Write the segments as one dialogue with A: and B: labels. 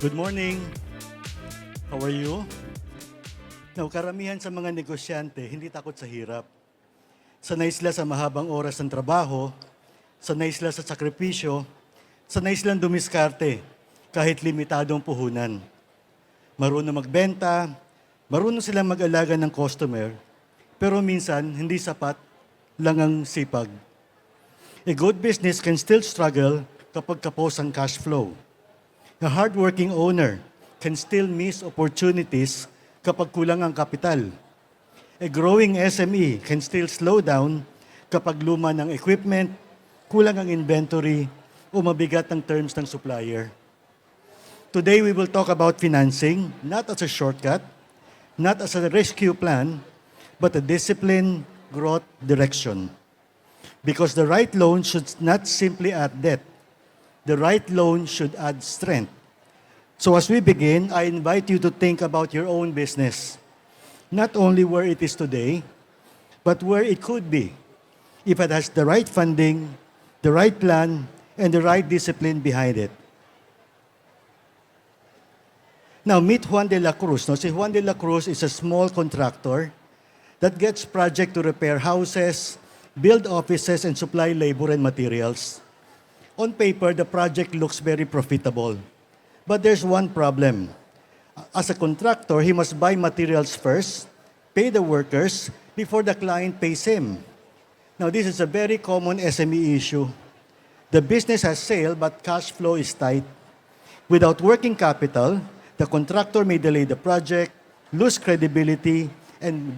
A: Good morning. How are you? Now, karamihan sa mga negosyante, hindi takot sa hirap. Sanay sila sa mahabang oras ng trabaho, sanay sila sa sakripisyo, sanay silang dumiskarte kahit limitadong puhunan. Marunong magbenta, marunong silang mag-alaga ng customer, pero minsan hindi sapat lang ang sipag. A good business can still struggle kapag kapos ang cash flow. A hardworking owner can still miss opportunities kapag kulang ang kapital. A growing SME can still slow down kapag luma ng equipment, kulang ang inventory, o mabigat ang terms ng supplier. Today, we will talk about financing, not as a shortcut, not as a rescue plan, but a disciplined growth direction. Because the right loan should not simply add debt. The right loan should add strength. So as we begin, I invite you to think about your own business. Not only where it is today, but where it could be if it has the right funding, the right plan, and the right discipline behind it. Now, meet Juan de la Cruz. Now, si Juan de la Cruz is a small contractor that gets project to repair houses, build offices, and supply labor and materials. On paper, the project looks very profitable. But there's one problem. As a contractor, he must buy materials first, pay the workers, before the client pays him. Now, this is a very common SME issue. The business has sale, but cash flow is tight. Without working capital, the contractor may delay the project, lose credibility, and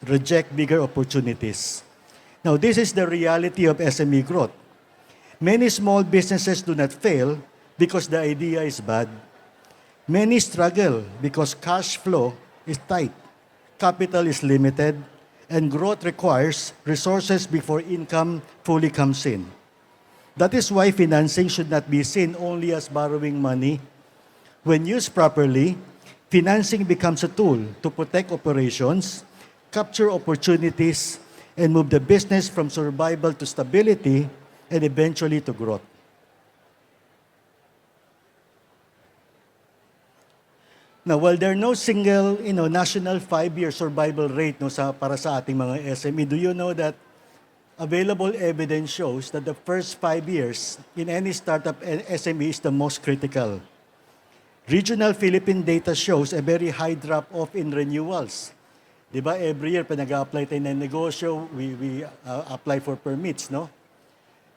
A: reject bigger opportunities. Now, this is the reality of SME growth. Many small businesses do not fail because the idea is bad. Many struggle because cash flow is tight, capital is limited, and growth requires resources before income fully comes in. That is why financing should not be seen only as borrowing money. When used properly, financing becomes a tool to protect operations, capture opportunities, and move the business from survival to stability and eventually to growth. Now, while there are no single, national 5-year survival rate para sa ating mga SME, do you know that available evidence shows that the first 5 years in any startup SME is the most critical? Regional Philippine data shows a very high drop-off in renewals. Diba, every year, pa nag-apply tayo ng negosyo, we apply for permits, no?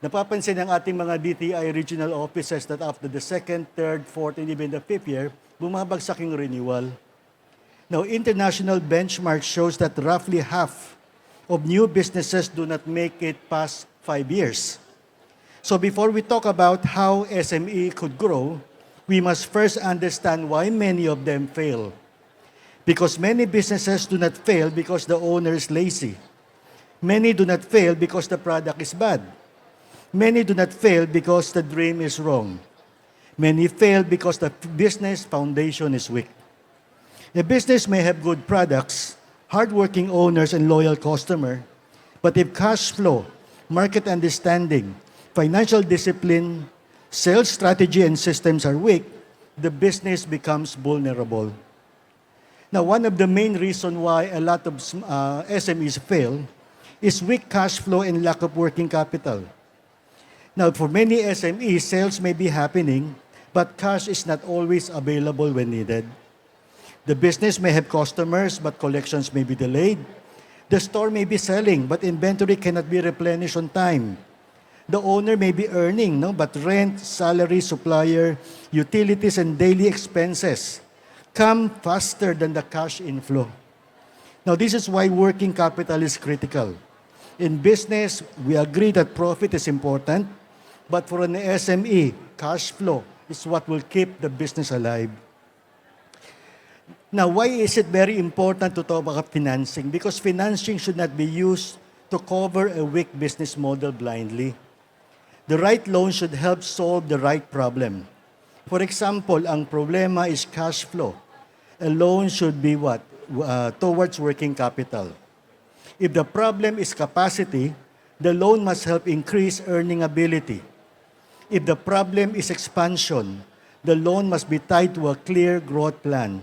A: Napapansin ng ating mga DTI regional offices that after the second, third, fourth, and even the 5th year, bumabagsak yung renewal. Now, international benchmark shows that roughly half of new businesses do not make it past 5 years. So before we talk about how SME could grow, we must first understand why many of them fail. Because many businesses do not fail because the owner is lazy. Many do not fail because the product is bad. Many do not fail because the dream is wrong. Many fail because the business foundation is weak. A business may have good products, hardworking owners, and loyal customer, but if cash flow, market understanding, financial discipline, sales strategy, and systems are weak, the business becomes vulnerable. Now, one of the main reasons why a lot of SMEs fail is weak cash flow and lack of working capital. Now, for many SMEs, sales may be happening, but cash is not always available when needed. The business may have customers, but collections may be delayed. The store may be selling, but inventory cannot be replenished on time. The owner may be earning, but rent, salary, supplier, utilities, and daily expenses come faster than the cash inflow. Now, this is why working capital is critical. In business, we agree that profit is important, but for an SME, cash flow is what will keep the business alive. Now, why is it very important to talk about financing? Because financing should not be used to cover a weak business model blindly. The right loan should help solve the right problem. For example, ang problema is cash flow. A loan should be what? Towards working capital. If the problem is capacity, the loan must help increase earning ability. If the problem is expansion, The loan must be tied to a clear growth plan.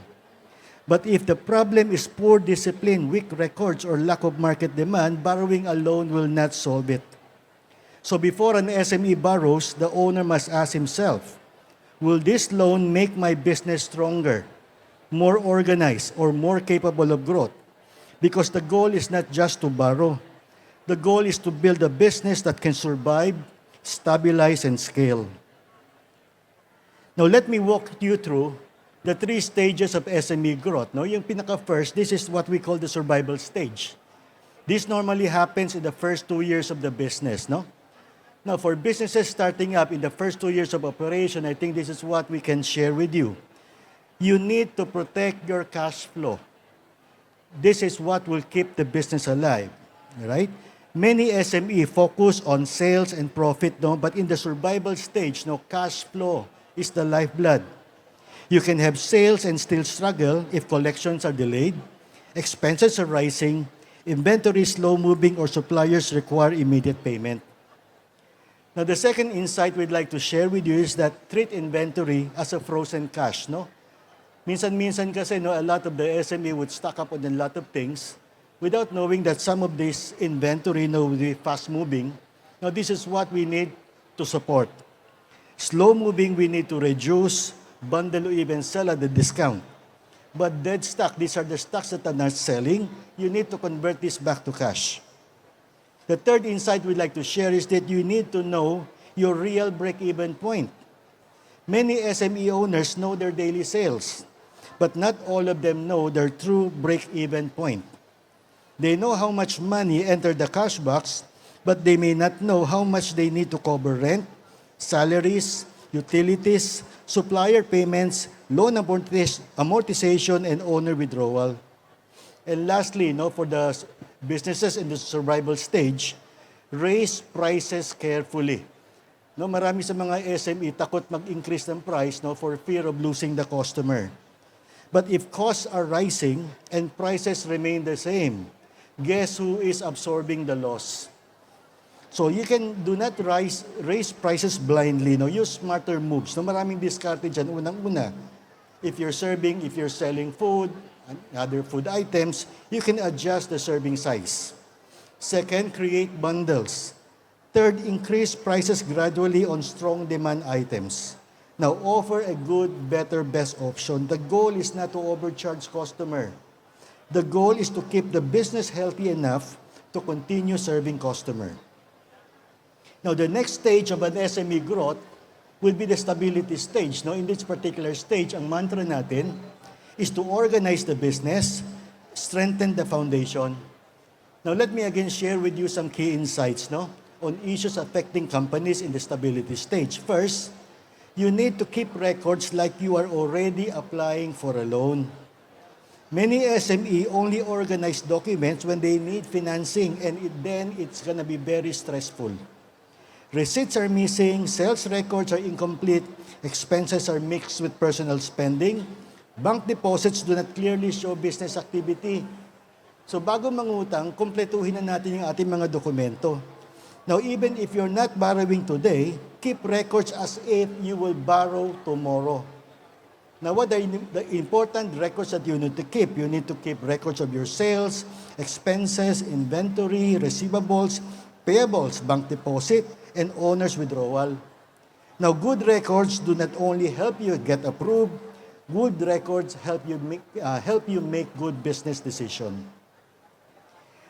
A: But if the problem is poor discipline, weak records, or lack of market demand, borrowing a loan will not solve it. So before an SME borrows, the owner must ask himself, will this loan make my business stronger, more organized, or more capable of growth? Because the goal is not just to borrow. The goal is to build a business that can survive, stabilize, and scale. Now, let me walk you through the 3 stages of SME growth. No, yung pinaka-first, this is what we call the survival stage. This normally happens in the first 2 years of the business, no? Now, for businesses starting up in the first 2 years of operation, I think this is what we can share with you. You need to protect your cash flow. This is what will keep the business alive, right? Many SME focus on sales and profit, no? But in the survival stage, no, cash flow is the lifeblood. You can have sales and still struggle if collections are delayed, expenses are rising, inventory is slow-moving, or suppliers require immediate payment. Now, the second insight we'd like to share with you is that treat inventory as a frozen cash, no? Minsan-minsan kasi, no, a lot of the SME would stock up on a lot of things without knowing that some of this inventory, no, will be fast-moving. Now, this is what we need to support. Slow-moving, we need to reduce, bundle, or even sell at a discount. But dead stock, these are the stocks that are not selling. You need to convert this back to cash. The third insight we'd like to share is that you need to know your real break-even point. Many SME owners know their daily sales, but not all of them know their true break-even point. They know how much money entered the cash box, but they may not know how much they need to cover rent, salaries, utilities, supplier payments, loan amortization, and owner withdrawal. And lastly, no, for the businesses in the survival stage, raise prices carefully. No, marami sa mga SME takot mag-increase ng price, no, for fear of losing the customer. But if costs are rising and prices remain the same, guess who is absorbing the loss? So you do not raise prices blindly. No? Use smarter moves. No, maraming diskarte dyan. Unang-una, if you're selling food and other food items, you can adjust the serving size. Second, create bundles. Third, increase prices gradually on strong demand items. Now, offer a good, better, best option. The goal is not to overcharge customer. The goal is to keep the business healthy enough to continue serving customer. Now, the next stage of an SME growth will be the stability stage. No? In this particular stage, ang mantra natin is to organize the business, strengthen the foundation. Now, let me again share with you some key insights, no, on issues affecting companies in the stability stage. First, you need to keep records like you are already applying for a loan. Many SME only organize documents when they need financing, and then it's going to be very stressful. Receipts are missing, sales records are incomplete, expenses are mixed with personal spending, bank deposits do not clearly show business activity. So bago mangutang, kumpletuhin na natin yung ating mga dokumento. Now, even if you're not borrowing today, keep records as if you will borrow tomorrow. Now, what are the important records that you need to keep? You need to keep records of your sales, expenses, inventory, receivables, payables, bank deposit, and owner's withdrawal. Now, good records do not only help you get approved, good records help you make good business decision.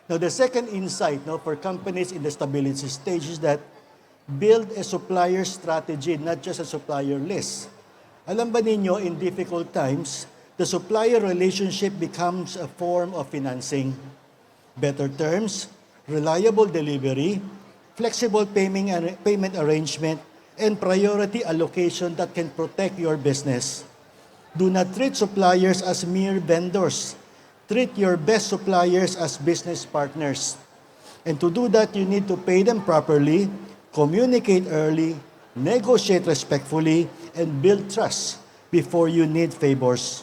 A: Now, the second insight, no, for companies in the stability stage is that build a supplier strategy, not just a supplier list. Alam ba ninyo, in difficult times, the supplier relationship becomes a form of financing. Better terms, reliable delivery, flexible payment arrangement, and priority allocation that can protect your business. Do not treat suppliers as mere vendors. Treat your best suppliers as business partners. And to do that, you need to pay them properly, communicate early, negotiate respectfully, and build trust before you need favors.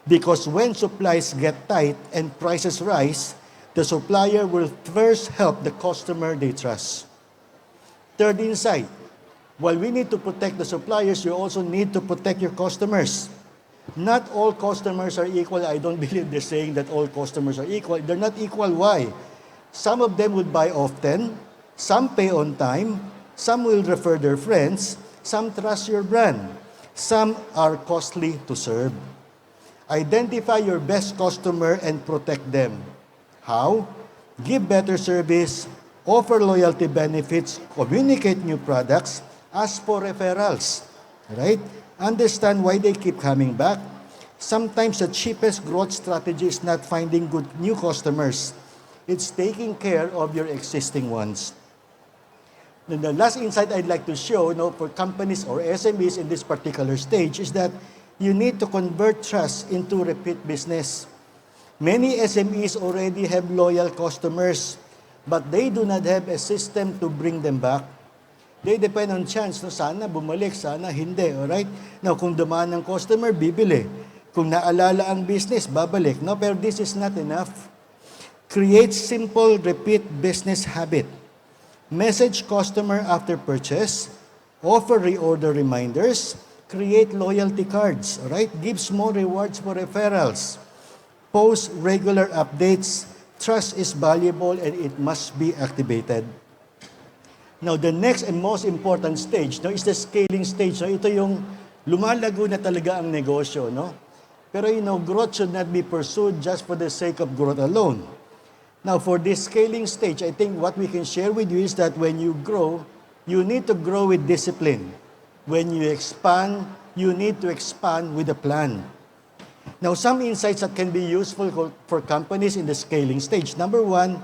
A: Because when supplies get tight and prices rise, the supplier will first help the customer they trust. Third insight, While we need to protect the suppliers, you also need to protect your customers. Not all customers are equal. I don't believe they're saying that all customers are equal. They're not equal. Why? Some of them would buy often, some pay on time, some will refer their friends, some trust your brand, some are costly to serve. Identify your best customer and protect them. How? Give better service, offer loyalty benefits, communicate new products, ask for referrals. Right? Understand why they keep coming back. Sometimes the cheapest growth strategy is not finding good new customers. It's taking care of your existing ones. And the last insight I'd like to show, for companies or SMEs in this particular stage is that you need to convert trust into repeat business. Many SMEs already have loyal customers, but they do not have a system to bring them back. They depend on chance, sana bumalik, sana hindi, alright? Now, kung dumaan ng customer, bibili. Kung naalala ang business, babalik. No, pero this is not enough. Create simple repeat business habit. Message customer after purchase, offer reorder reminders, create loyalty cards, right? Give small rewards for referrals. Post regular updates. Trust is valuable and it must be activated. Now, the next and most important stage is the scaling stage. So, ito yung lumalago na talaga ang negosyo. Pero growth should not be pursued just for the sake of growth alone. Now, for this scaling stage, I think what we can share with you is that when you grow, you need to grow with discipline. When you expand, you need to expand with a plan. Now, some insights that can be useful for companies in the scaling stage. Number one,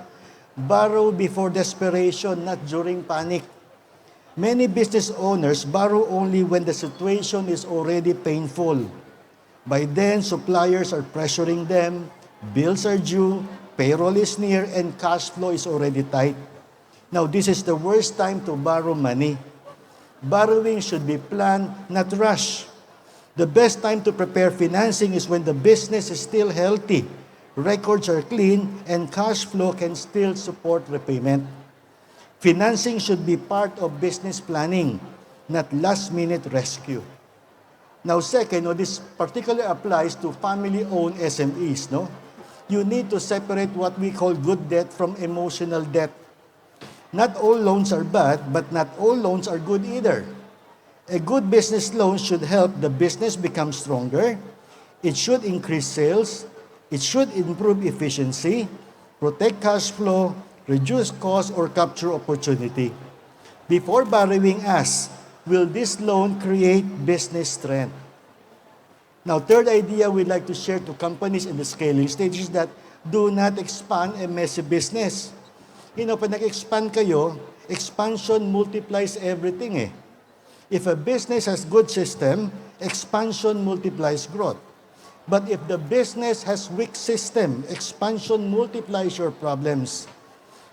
A: borrow before desperation, not during panic. Many business owners borrow only when the situation is already painful. By then, suppliers are pressuring them, bills are due, payroll is near, and cash flow is already tight. Now, this is the worst time to borrow money. Borrowing should be planned, not rushed. The best time to prepare financing is when the business is still healthy, records are clean, and cash flow can still support repayment. Financing should be part of business planning, not last-minute rescue. Now, second, this particularly applies to family-owned SMEs. You need to separate what we call good debt from emotional debt. Not all loans are bad, but not all loans are good either. A good business loan should help the business become stronger. It should increase sales. It should improve efficiency, protect cash flow, reduce costs, or capture opportunity. Before borrowing, ask, will this loan create business strength? Now, third idea we'd like to share to companies in the scaling stage is that do not expand a messy business. Pag nag-expand kayo, expansion multiplies everything. If a business has good system, expansion multiplies growth. But if the business has weak system, expansion multiplies your problems.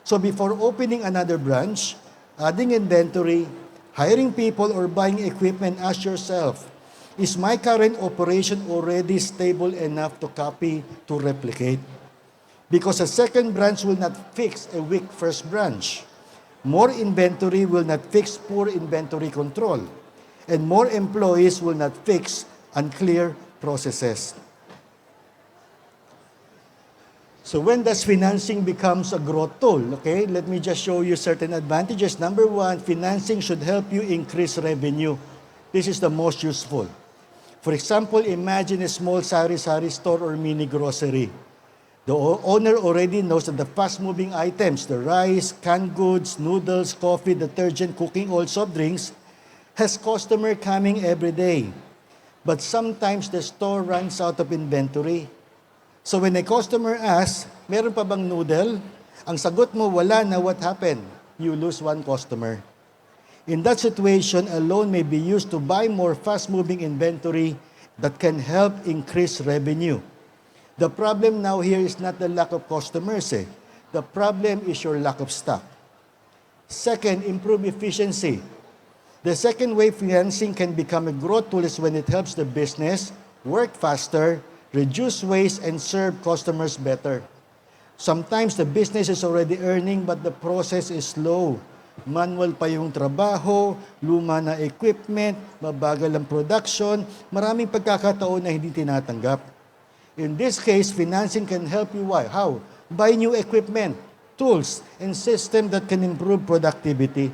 A: So before opening another branch, adding inventory, hiring people, or buying equipment, ask yourself, is my current operation already stable enough to copy, to replicate? Because a second branch will not fix a weak first branch. More inventory will not fix poor inventory control. And more employees will not fix unclear processes. So when does financing becomes a growth tool? Okay, let me just show you certain advantages. Number one, financing should help you increase revenue. This is the most useful. For example, imagine a small sari-sari store or mini grocery. The owner already knows that the fast-moving items, the rice, canned goods, noodles, coffee, detergent, cooking oil, soft drinks, has customer coming every day. But sometimes the store runs out of inventory. So when a customer asks, meron pa bang noodle? Ang sagot mo, wala na, what happened? You lose one customer. In that situation, a loan may be used to buy more fast-moving inventory that can help increase revenue. The problem now here is not the lack of customers. The problem is your lack of stock. Second, improve efficiency. The second way financing can become a growth tool is when it helps the business work faster, reduce waste, and serve customers better. Sometimes the business is already earning, but the process is slow. Manual pa yung trabaho, luma na equipment, mabagal ang production, maraming pagkakataon na hindi tinatanggap. In this case, financing can help you. Why? How? Buy new equipment, tools, and systems that can improve productivity.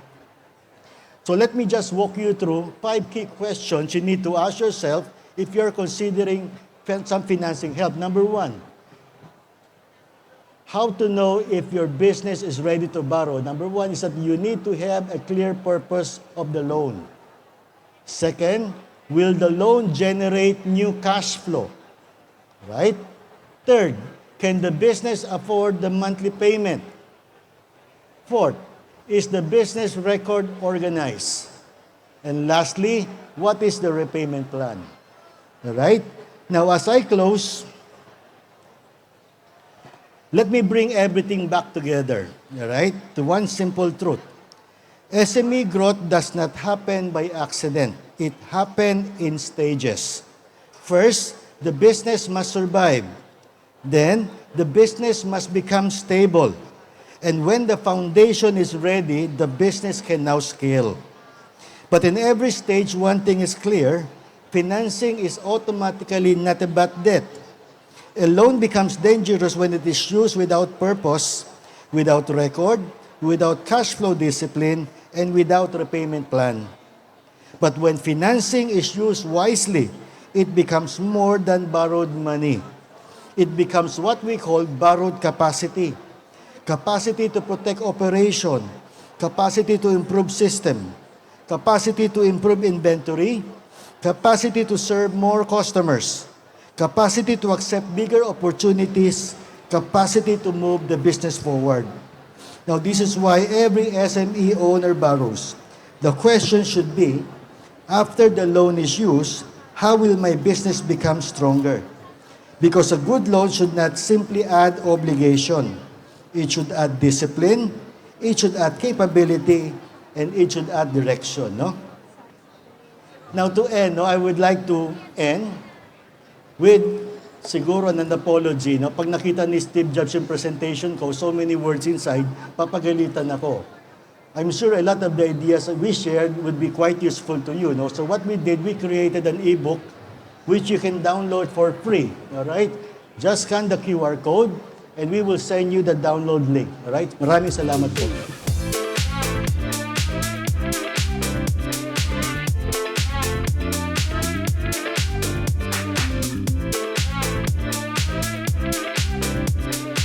A: So let me just walk you through 5 key questions you need to ask yourself if you're considering some financing help. Number 1, how to know if your business is ready to borrow. Number 1 is that you need to have a clear purpose of the loan. Second, will the loan generate new cash flow? Right? Third, can the business afford the monthly payment? Fourth, is the business record organized? And lastly, what is the repayment plan? All right? Now, as I close, let me bring everything back together, all right, to one simple truth. SME growth does not happen by accident. It happened in stages. First, the business must survive. Then, the business must become stable. And when the foundation is ready, the business can now scale. But in every stage, one thing is clear: financing is automatically not about debt. A loan becomes dangerous when it is used without purpose, without record, without cash flow discipline, and without repayment plan. But when financing is used wisely, it becomes more than borrowed money. It becomes what we call borrowed capacity. Capacity to protect operation, capacity to improve system, capacity to improve inventory, capacity to serve more customers, capacity to accept bigger opportunities, capacity to move the business forward. Now, this is why every SME owner borrows. The question should be, after the loan is used, how will my business become stronger? Because a good loan should not simply add obligation. It should add discipline, it should add capability, and it should add direction, no? Now, to end, I would like to end with siguro an apology. Pag nakita ni Steve Jobs yung presentation ko, so many words inside, papagalitan ako. I'm sure a lot of the ideas that we shared would be quite useful to you. So what we did, we created an ebook which you can download for free. All right? Just scan the QR code and we will send you the download link. All right? Maraming salamat po.